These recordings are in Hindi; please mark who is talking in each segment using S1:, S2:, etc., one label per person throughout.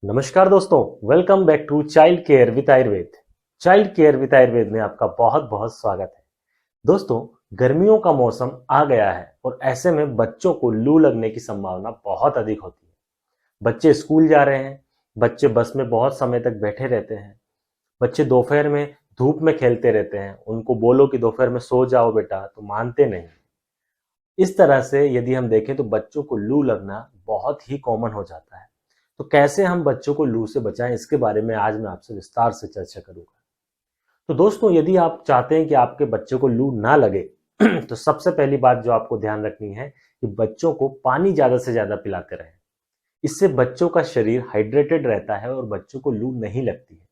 S1: नमस्कार दोस्तों, welcome back to child care with Ayurveda. Child care with Ayurveda में आपका बहुत बहुत स्वागत है। दोस्तों, गर्मियों का मौसम आ गया है और ऐसे में बच्चों को लू लगने की संभावना बहुत अधिक होती है। बच्चे स्कूल जा रहे हैं, बच्चे बस में बहुत समय तक बैठे रहते हैं, बच्चे दोपहर में धूप में खेलते रहते हैं। उनको बोलो कि दोपहर में सो जाओ बेटा, तो मानते नहीं। इस तरह से यदि हम देखें तो बच्चों को लू लगना बहुत ही कॉमन हो जाता है। तो कैसे हम बच्चों को लू से बचाएं, इसके बारे में आज मैं आपसे विस्तार से चर्चा करूंगा। तो दोस्तों, यदि आप चाहते हैं कि आपके बच्चों को लू ना लगे तो सबसे पहली बात जो आपको ध्यान रखनी है कि बच्चों को पानी ज्यादा से ज्यादा पिलाते रहें। इससे बच्चों का शरीर हाइड्रेटेड रहता है और बच्चों को लू नहीं लगती है।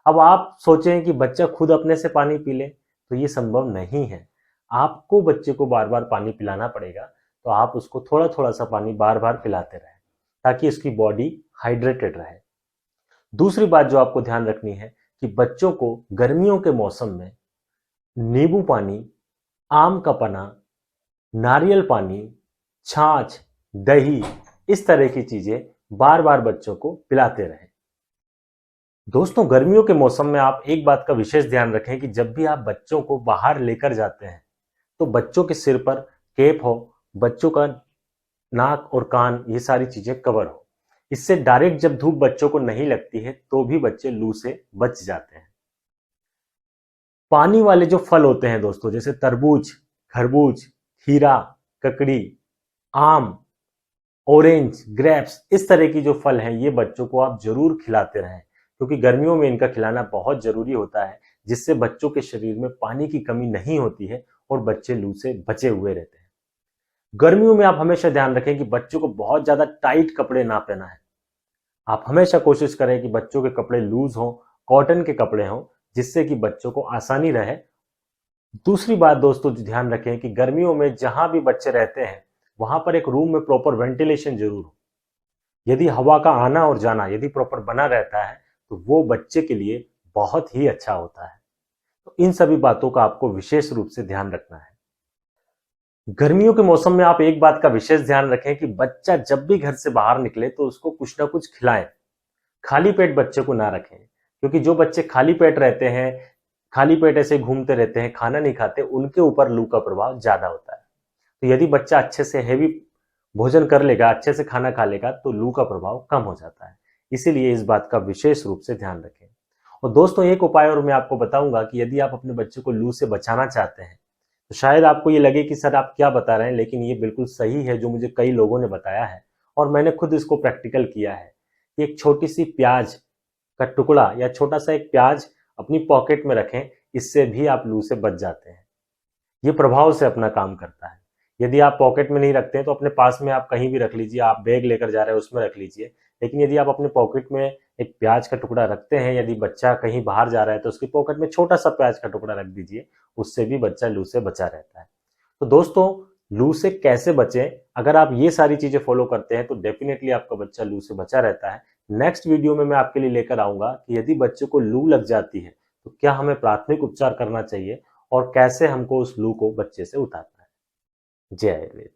S1: अब आप सोचें कि बच्चा खुद अपने से पानी पी ले, तो ये संभव नहीं है। आपको बच्चे को बार बार पानी पिलाना पड़ेगा। तो आप उसको थोड़ा थोड़ा सा पानी बार बार पिलाते रहें ताकि उसकी बॉडी हाइड्रेटेड रहे। दूसरी बात जो आपको ध्यान रखनी है कि बच्चों को गर्मियों के मौसम में नींबू पानी, आम का पन्ना, नारियल पानी, छाछ, दही, इस तरह की चीजें बार बार बच्चों को पिलाते रहें। दोस्तों, गर्मियों के मौसम में आप एक बात का विशेष ध्यान रखें कि जब भी आप बच्चों को बाहर लेकर जाते हैं तो बच्चों के सिर पर कैप हो, बच्चों का नाक और कान ये सारी चीजें कवर हो। इससे डायरेक्ट जब धूप बच्चों को नहीं लगती है तो भी बच्चे लू से बच जाते हैं। पानी वाले जो फल होते हैं दोस्तों, जैसे तरबूज, खरबूज, खीरा, ककड़ी, आम, ऑरेंज, ग्रेप्स, इस तरह की जो फल हैं ये बच्चों को आप जरूर खिलाते रहें, क्योंकि गर्मियों में इनका खिलाना बहुत जरूरी होता है, जिससे बच्चों के शरीर में पानी की कमी नहीं होती है और बच्चे लू से बचे हुए रहते हैं। गर्मियों में आप हमेशा ध्यान रखें कि बच्चों को बहुत ज्यादा टाइट कपड़े ना पहना है। आप हमेशा कोशिश करें कि बच्चों के कपड़े लूज हों, कॉटन के कपड़े हों, जिससे कि बच्चों को आसानी रहे। दूसरी बात दोस्तों जो ध्यान रखें कि गर्मियों में जहां भी बच्चे रहते हैं वहां पर एक रूम में प्रॉपर वेंटिलेशन जरूर हो। यदि हवा का आना और जाना यदि प्रॉपर बना रहता है तो वो बच्चे के लिए बहुत ही अच्छा होता है। तो इन सभी बातों का आपको विशेष रूप से ध्यान रखना है। गर्मियों के मौसम में आप एक बात का विशेष ध्यान रखें कि बच्चा जब भी घर से बाहर निकले तो उसको कुछ ना कुछ खिलाएं। खाली पेट बच्चे को ना रखें, क्योंकि जो बच्चे खाली पेट रहते हैं, खाली पेट ऐसे घूमते रहते हैं, खाना नहीं खाते, उनके ऊपर लू का प्रभाव ज्यादा होता है। तो यदि बच्चा अच्छे से हेवी भोजन कर लेगा, अच्छे से खाना खा लेगा, तो लू का प्रभाव कम हो जाता है। इसीलिए इस बात का विशेष रूप से ध्यान रखें। और दोस्तों, एक उपाय और मैं आपको बताऊंगा कि यदि आप अपने बच्चे को लू से बचाना चाहते हैं, तो शायद आपको ये लगे कि सर आप क्या बता रहे हैं, लेकिन ये बिल्कुल सही है जो मुझे कई लोगों ने बताया है और मैंने खुद इसको प्रैक्टिकल किया है। एक छोटी सी प्याज का टुकड़ा या छोटा सा एक प्याज अपनी पॉकेट में रखें, इससे भी आप लू से बच जाते हैं। ये प्रभाव से अपना काम करता है। यदि आप पॉकेट में नहीं रखते हैं तो अपने पास में आप कहीं भी रख लीजिए, आप बैग लेकर जा रहे हैं उसमें रख लीजिए। लेकिन यदि आप अपने पॉकेट में एक प्याज का टुकड़ा रखते हैं, यदि बच्चा कहीं बाहर जा रहा है तो उसकी पॉकेट में छोटा सा प्याज का टुकड़ा रख दीजिए, उससे भी बच्चा लू से बचा रहता है। तो दोस्तों, लू से कैसे बचें, अगर आप ये सारी चीजें फॉलो करते हैं तो डेफिनेटली आपका बच्चा लू से बचा रहता है। नेक्स्ट वीडियो में मैं आपके लिए लेकर आऊंगा कि यदि बच्चे को लू लग जाती है तो क्या हमें प्राथमिक उपचार करना चाहिए और कैसे हमको उस लू को बच्चे से उतारना है। जय आयुर्वेद।